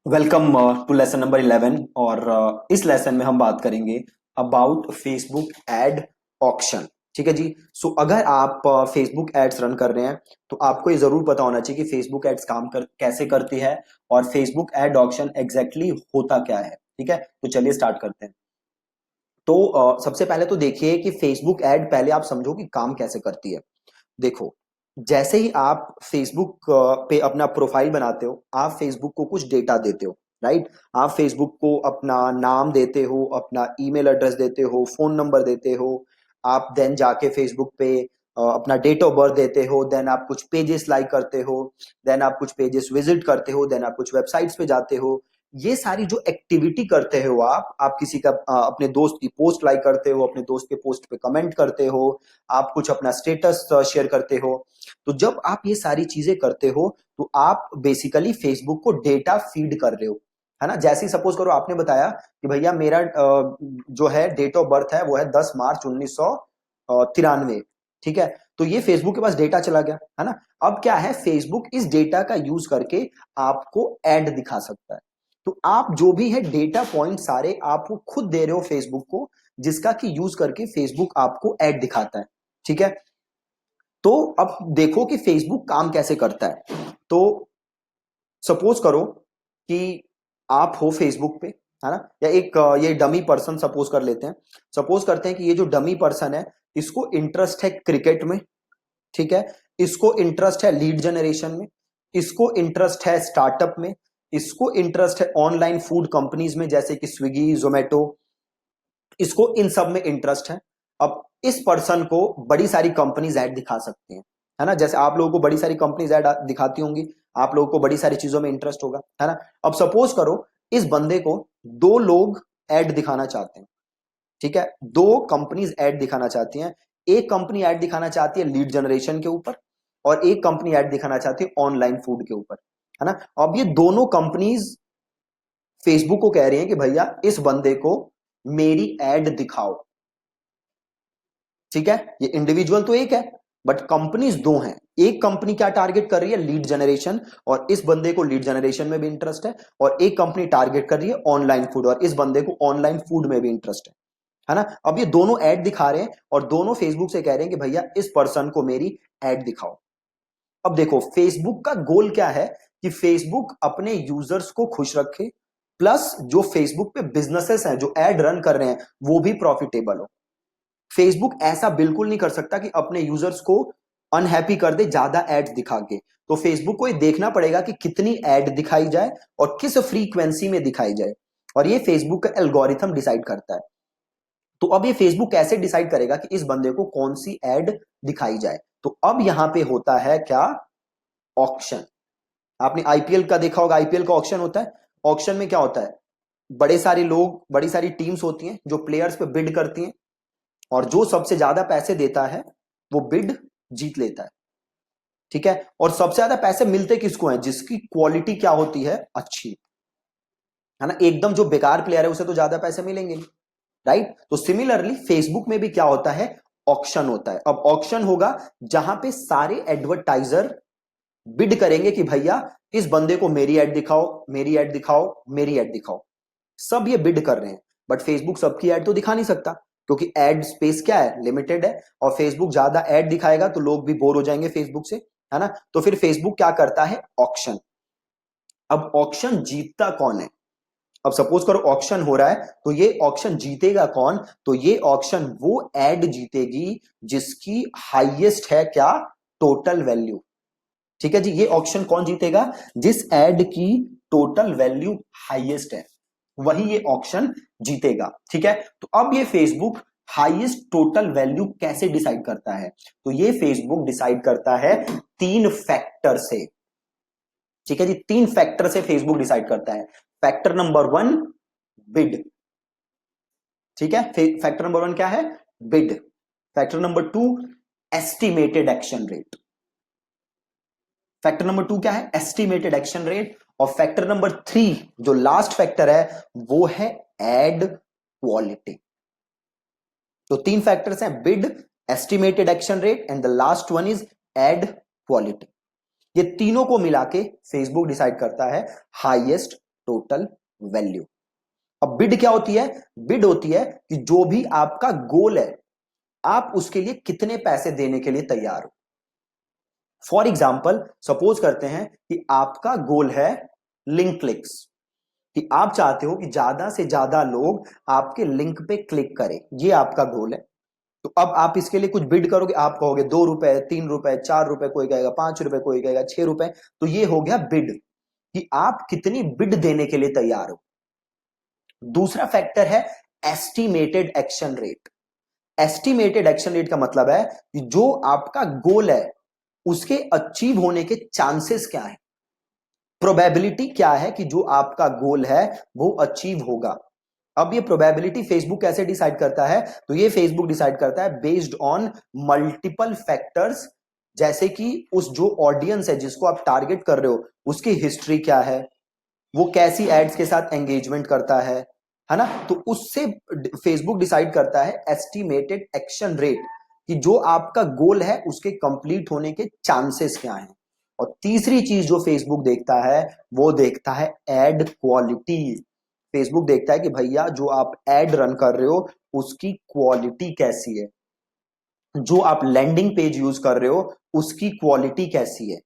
Welcome to lesson number 11 और इस lesson में हम बात करेंगे अबाउट फेसबुक एड ऑक्शन। ठीक है जी। सो अगर आप फेसबुक एड्स रन कर रहे हैं तो आपको ये जरूर पता होना चाहिए कि फेसबुक एड्स कैसे करती है और फेसबुक एड ऑक्शन एग्जैक्टली होता क्या है। ठीक है, तो चलिए स्टार्ट करते हैं। तो सबसे पहले तो देखिए कि फेसबुक एड पहले आप समझो कि काम कैसे करती है। देखो, जैसे ही आप फेसबुक पे अपना प्रोफाइल बनाते हो, आप फेसबुक को कुछ डेटा देते हो, राइट। आप फेसबुक को अपना नाम देते हो, अपना ईमेल एड्रेस देते हो, फोन नंबर देते हो। आप देन जाके फेसबुक पे अपना डेट ऑफ बर्थ देते हो, देन आप कुछ पेजेस लाइक करते हो, देन आप कुछ पेजेस विजिट करते हो, देन आप कुछ वेबसाइट्स पे जाते हो। ये सारी जो एक्टिविटी करते हो आप किसी का अपने दोस्त की पोस्ट लाइक करते हो, अपने दोस्त के पोस्ट पे कमेंट करते हो, आप कुछ अपना स्टेटस शेयर करते हो। तो जब आप ये सारी चीजें करते हो तो आप बेसिकली फेसबुक को डेटा फीड कर रहे हो, है ना। जैसे ही सपोज करो आपने बताया कि भैया मेरा जो है डेट ऑफ बर्थ है वो है 10 मार्च 1993। ठीक है, तो ये फेसबुक के पास डेटा चला गया, है ना। अब क्या है, फेसबुक इस डेटा का यूज करके आपको एड दिखा सकता है। तो आप जो भी है डेटा पॉइंट सारे आप वो खुद दे रहे हो फेसबुक को, जिसका कि यूज करके फेसबुक आपको एड दिखाता है। ठीक है, तो अब देखो कि फेसबुक काम कैसे करता है। तो सपोज करो कि आप हो फेसबुक पे, है ना, या एक ये डमी पर्सन सपोज कर लेते हैं। सपोज करते हैं कि ये जो डमी पर्सन है इसको इंटरेस्ट है क्रिकेट में। ठीक है, इसको इंटरेस्ट है लीड जनरेशन में, इसको इंटरेस्ट है स्टार्टअप में, इसको इंटरेस्ट है ऑनलाइन फूड कंपनीज में जैसे कि स्विगी जोमेटो, इसको इन सब में इंटरेस्ट है। अब इस पर्सन को बड़ी सारी कंपनीज ऐड दिखा सकती हैं, है ना। जैसे आप लोगों को बड़ी सारी कंपनीज ऐड दिखाती होंगी, आप लोगों को बड़ी सारी चीजों में इंटरेस्ट होगा, है ना। अब सपोज करो इस बंदे को दो लोग ऐड दिखाना चाहते हैं। ठीक है, दो कंपनीज ऐड दिखाना चाहती हैं। एक कंपनी ऐड दिखाना चाहती है लीड जनरेशन के ऊपर और एक कंपनी ऐड दिखाना चाहती है ऑनलाइन फूड के ऊपर, है ना। अब ये दोनों कंपनीज फेसबुक को कह रही हैं कि भैया इस बंदे को मेरी एड दिखाओ। ठीक है, ये इंडिविजुअल तो एक है बट कंपनीज दो हैं। एक कंपनी क्या टारगेट कर रही है, लीड जनरेशन, और इस बंदे को लीड जनरेशन में भी इंटरेस्ट है। और एक कंपनी टारगेट कर रही है ऑनलाइन फूड और इस बंदे को ऑनलाइन फूड में भी इंटरेस्ट है ना। अब ये दोनों ऐड दिखा रहे हैं और दोनों फेसबुक से कह रहे हैं कि भैया इस पर्सन को मेरी ऐड दिखाओ। अब देखो फेसबुक का गोल क्या है कि फेसबुक अपने यूजर्स को खुश रखे, प्लस जो फेसबुक पे बिजनेसेस हैं जो ऐड रन कर रहे हैं वो भी प्रॉफिटेबल हो। फेसबुक ऐसा बिल्कुल नहीं कर सकता कि अपने यूजर्स को अनहैप्पी कर दे ज्यादा एड्स दिखा के। तो फेसबुक को ये देखना पड़ेगा कि कितनी एड दिखाई जाए और किस फ्रीक्वेंसी में दिखाई जाए, और ये फेसबुक का एल्गोरिथम डिसाइड करता है। तो अब ये फेसबुक कैसे डिसाइड करेगा कि इस बंदे को कौन सी एड दिखाई जाए। तो अब यहां पे होता है क्या, ऑक्शन। आपने आईपीएल का देखा होगा, आईपीएल का ऑक्शन होता है। ऑक्शन में क्या होता है, बड़े सारे लोग, बड़ी सारी टीम्स होती हैं जो प्लेयर्स पे बिड करती हैं और जो सबसे ज्यादा पैसे देता है वो बिड जीत लेता है। ठीक है, और सबसे ज्यादा पैसे मिलते किसको हैं, जिसकी क्वालिटी क्या होती है, अच्छी, है ना। एकदम जो बेकार प्लेयर है उसे तो ज्यादा पैसे मिलेंगे नहीं, राइट। तो सिमिलरली फेसबुक में भी क्या होता है, ऑक्शन होता है। अब ऑक्शन होगा जहां पे सारे एडवर्टाइजर बिड करेंगे कि भैया इस बंदे को मेरी एड दिखाओ, मेरी एड दिखाओ, मेरी एड दिखाओ। सब ये बिड कर रहे हैं बट फेसबुक सबकी एड तो दिखा नहीं सकता क्योंकि एड स्पेस क्या है, लिमिटेड है। और फेसबुक ज्यादा एड दिखाएगा तो लोग भी बोर हो जाएंगे फेसबुक से, है ना। तो फिर फेसबुक क्या करता है, ऑक्शन। अब ऑक्शन जीतता कौन है, अब सपोज करो ऑक्शन हो रहा है तो ये ऑक्शन जीतेगा कौन, तो ये ऑक्शन वो एड जीतेगी जिसकी हाईएस्ट है क्या, टोटल वैल्यू। ठीक है जी, ये ऑक्शन कौन जीतेगा, जिस एड की टोटल वैल्यू हाईएस्ट है वही ये ऑक्शन जीतेगा। ठीक है, तो अब ये फेसबुक हाईएस्ट टोटल वैल्यू कैसे डिसाइड करता है, तो ये फेसबुक डिसाइड करता है तीन फैक्टर से। ठीक है जी, तीन फैक्टर से फेसबुक डिसाइड करता है। Factor number one, bid. ठीक है, फैक्टर नंबर वन क्या है, bid. Factor number two, estimated action rate. Factor number two क्या है, एस्टिमेटेड एक्शन रेट। और फैक्टर नंबर थ्री जो लास्ट फैक्टर है वो है एड क्वालिटी। तो तीन फैक्टर्स हैं, bid, estimated action rate and the last one is ad quality. ये तीनों को मिला के फेसबुक डिसाइड करता है हाईएस्ट टोटल वैल्यू। अब बिड क्या होती है? बिड होती है कि जो भी आपका गोल है आप उसके लिए कितने पैसे देने के लिए तैयार हो। फॉर एग्जाम्पल सपोज करते हैं कि आपका गोल है लिंक क्लिक्स, कि आप चाहते हो कि ज्यादा से ज्यादा लोग आपके लिंक पे क्लिक करें, ये आपका गोल है। तो अब आप इसके लिए कुछ बिड करोगे, आप कहोगे 2 रुपए, 3 रुपए, 4 रुपए, कोई कहेगा 5 रुपए, कोई कहेगा 6 रुपए। तो ये हो गया बिड, कि आप कितनी बिड देने के लिए तैयार हो। दूसरा फैक्टर है estimated action rate. Estimated action rate का मतलब है कि जो आपका गोल है उसके अचीव होने के चांसेस क्या है, प्रोबेबिलिटी क्या है कि जो आपका गोल है वो अचीव होगा। अब ये प्रोबेबिलिटी फेसबुक कैसे डिसाइड करता है? तो ये फेसबुक डिसाइड करता है बेस्ड ऑन मल्टीपल फैक्टर्स, जैसे कि उस जो ऑडियंस है जिसको आप टारगेट कर रहे हो उसकी हिस्ट्री क्या है, वो कैसी एड्स के साथ एंगेजमेंट करता है ना। तो उससे फेसबुक डिसाइड करता है एस्टिमेटेड एक्शन रेट, कि जो आपका गोल है उसके कंप्लीट होने के चांसेस क्या हैं। और तीसरी चीज जो फेसबुक देखता है वो देखता है एड क्वालिटी। फेसबुक देखता है कि भैया जो आप एड रन कर रहे हो उसकी क्वालिटी कैसी है, जो आप लैंडिंग पेज यूज कर रहे हो उसकी क्वालिटी कैसी है,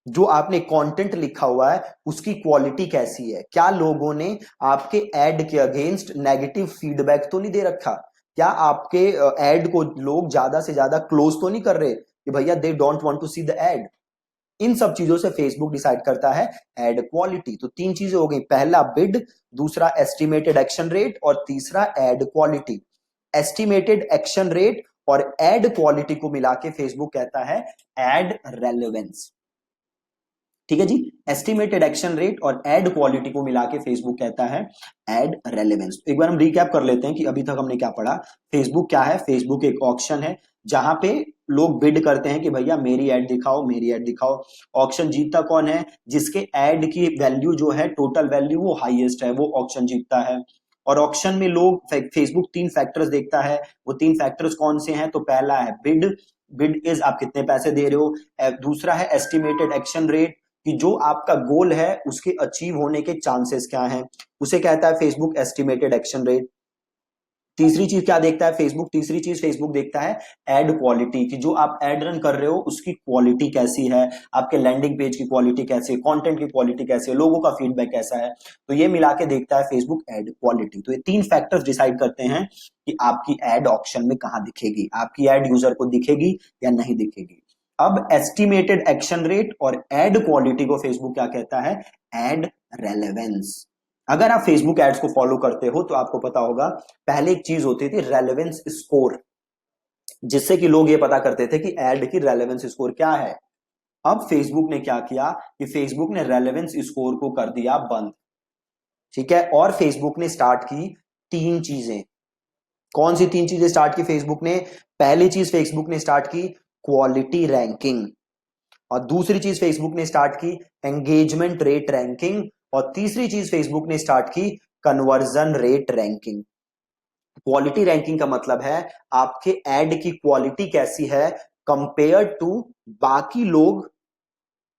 जो आपने कंटेंट लिखा हुआ है उसकी क्वालिटी कैसी है, क्या लोगों ने आपके एड के अगेंस्ट नेगेटिव फीडबैक तो नहीं दे रखा, क्या आपके एड को लोग ज्यादा से ज्यादा क्लोज तो नहीं कर रहे कि भैया they don't want to see the ad. इन सब चीजों से फेसबुक डिसाइड करता है एड क्वालिटी। तो तीन चीजें हो गई, पहला बिड, दूसरा एस्टिमेटेड एक्शन रेट और तीसरा ad quality. Estimated action rate और एड क्वालिटी को मिला के फेसबुक कहता है एड रेलेवेंस। ठीक है जी, एस्टिमेटेड एक्शन रेट और एड क्वालिटी को मिला के फेसबुक कहता है एड रेलेवेंस। एक बार हम रिकैप कर लेते हैं कि अभी तक हमने क्या पढ़ा। फेसबुक क्या है? फेसबुक एक ऑक्शन है जहां पे लोग बिड करते हैं कि भैया मेरी एड दिखाओ, मेरी एड दिखाओ। ऑक्शन जीतता कौन है? जिसके एड की वैल्यू जो है, टोटल वैल्यू वो हाईएस्ट है, वो ऑक्शन जीतता है। और ऑक्शन में लोग फेसबुक तीन फैक्टर्स देखता है। वो तीन फैक्टर्स कौन से हैं? तो पहला है बिड, बिड इज आप कितने पैसे दे रहे हो। दूसरा है एस्टिमेटेड एक्शन रेट, कि जो आपका गोल है उसके अचीव होने के चांसेस क्या हैं, उसे कहता है फेसबुक एस्टिमेटेड एक्शन रेट। तीसरी चीज क्या देखता है फेसबुक? तीसरी चीज फेसबुक देखता है एड क्वालिटी, कि जो आप एड रन कर रहे हो उसकी क्वालिटी कैसी है, आपके लैंडिंग पेज की क्वालिटी कैसी है, कंटेंट की क्वालिटी कैसी है, लोगों का फीडबैक कैसा है। तो ये मिला के देखता है फेसबुक एड क्वालिटी। तो ये तीन फैक्टर्स डिसाइड करते हैं कि आपकी एड ऑप्शन में कहां दिखेगी, आपकी एड यूजर को दिखेगी या नहीं दिखेगी। अब एस्टिमेटेड एक्शन रेट और एड क्वालिटी को फेसबुक क्या कहता है? Ad relevance. अगर आप फेसबुक एड्स को फॉलो करते हो तो आपको पता होगा पहले एक चीज होती थी रेलेवेंस स्कोर, जिससे कि लोग ये पता करते थे कि एड की रेलेवेंस स्कोर क्या है। अब फेसबुक ने क्या किया कि फेसबुक ने रेलेवेंस स्कोर को कर दिया बंद। ठीक है, और फेसबुक ने स्टार्ट की तीन चीजें। कौन सी तीन चीजें स्टार्ट की फेसबुक ने? पहली चीज फेसबुक ने स्टार्ट की क्वालिटी रैंकिंग, और दूसरी चीज फेसबुक ने स्टार्ट की एंगेजमेंट रेट रैंकिंग, और तीसरी चीज फेसबुक ने स्टार्ट की conversion rate ranking. Quality ranking का मतलब है आपके एड की क्वालिटी कैसी है कंपेयर टू बाकी लोग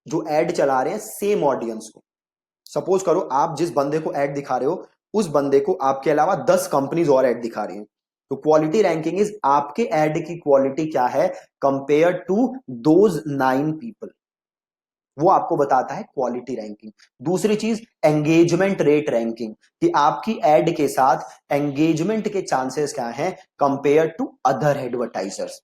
जो एड चला रहे हैं सेम ऑडियंस को। सपोज करो आप जिस बंदे को एड दिखा रहे हो उस बंदे को आपके अलावा 10 कंपनीज और एड दिखा रही हैं। तो क्वालिटी रैंकिंग इज आपके एड की क्वालिटी क्या है कंपेयर टू दोज 9 पीपल, वो आपको बताता है क्वालिटी रैंकिंग। दूसरी चीज एंगेजमेंट रेट रैंकिंग, कि आपकी एड के साथ एंगेजमेंट के चांसेस क्या हैं कंपेयर टू अदर एडवर्टाइजर्स।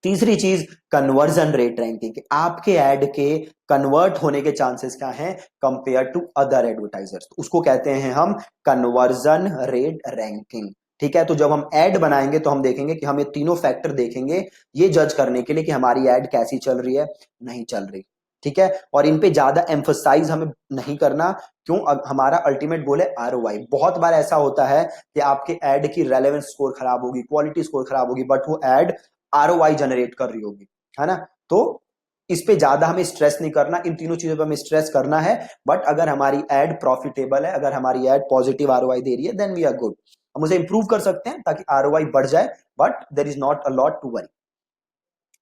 तीसरी चीज कन्वर्जन रेट रैंकिंग, कि आपके एड के कन्वर्ट होने के चांसेस क्या हैं कंपेयर टू अदर एडवर्टाइजर्स, उसको कहते हैं हम कन्वर्जन रेट रैंकिंग। ठीक है, तो जब हम एड बनाएंगे तो हम देखेंगे कि हम ये तीनों फैक्टर देखेंगे ये जज करने के लिए कि हमारी एड कैसी चल रही है, नहीं चल रही। ठीक है, और इन पे ज्यादा एम्फोसाइज हमें नहीं करना। क्यों? हमारा अल्टीमेट गोल है आरओआई। बहुत बार ऐसा होता है कि आपके एड की रेलेवेंस स्कोर खराब होगी, क्वालिटी स्कोर खराब होगी, बट वो एड आरओआई जनरेट कर रही होगी, है ना। तो इस पे ज्यादा हमें स्ट्रेस नहीं करना, इन तीनों चीजों पे हमें स्ट्रेस करना है। बट अगर हमारी एड प्रॉफिटेबल है, अगर हमारी एड पॉजिटिव आरओआई दे रही है, देन वी आर गुड। हम उसे इंप्रूव कर सकते हैं ताकि आरओआई बढ़ जाए, but there is not a lot to worry.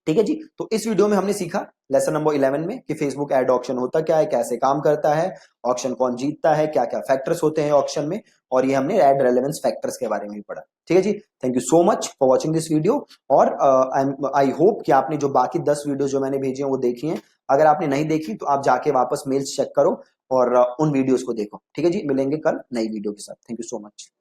ठीक है जी। तो इस वीडियो में हमने सीखा लेसन नंबर 11 में कि फेसबुक एड ऑक्शन होता क्या है, कैसे काम करता है, ऑक्शन कौन जीतता है, क्या क्या फैक्टर्स होते हैं ऑक्शन में, और ये हमने एड रेलेवेंस फैक्टर्स के बारे में भी पढ़ा। ठीक है जी। Thank you so much for watching this video. और आई होप कि आपने जो बाकी 10 वीडियो जो मैंने भेजी हैं वो देखी हैं। अगर आपने नहीं देखी तो आप जाके वापस मेल्स चेक करो और उन वीडियोस को देखो। ठीक है जी। मिलेंगे कल नई वीडियो के साथ। Thank you so much.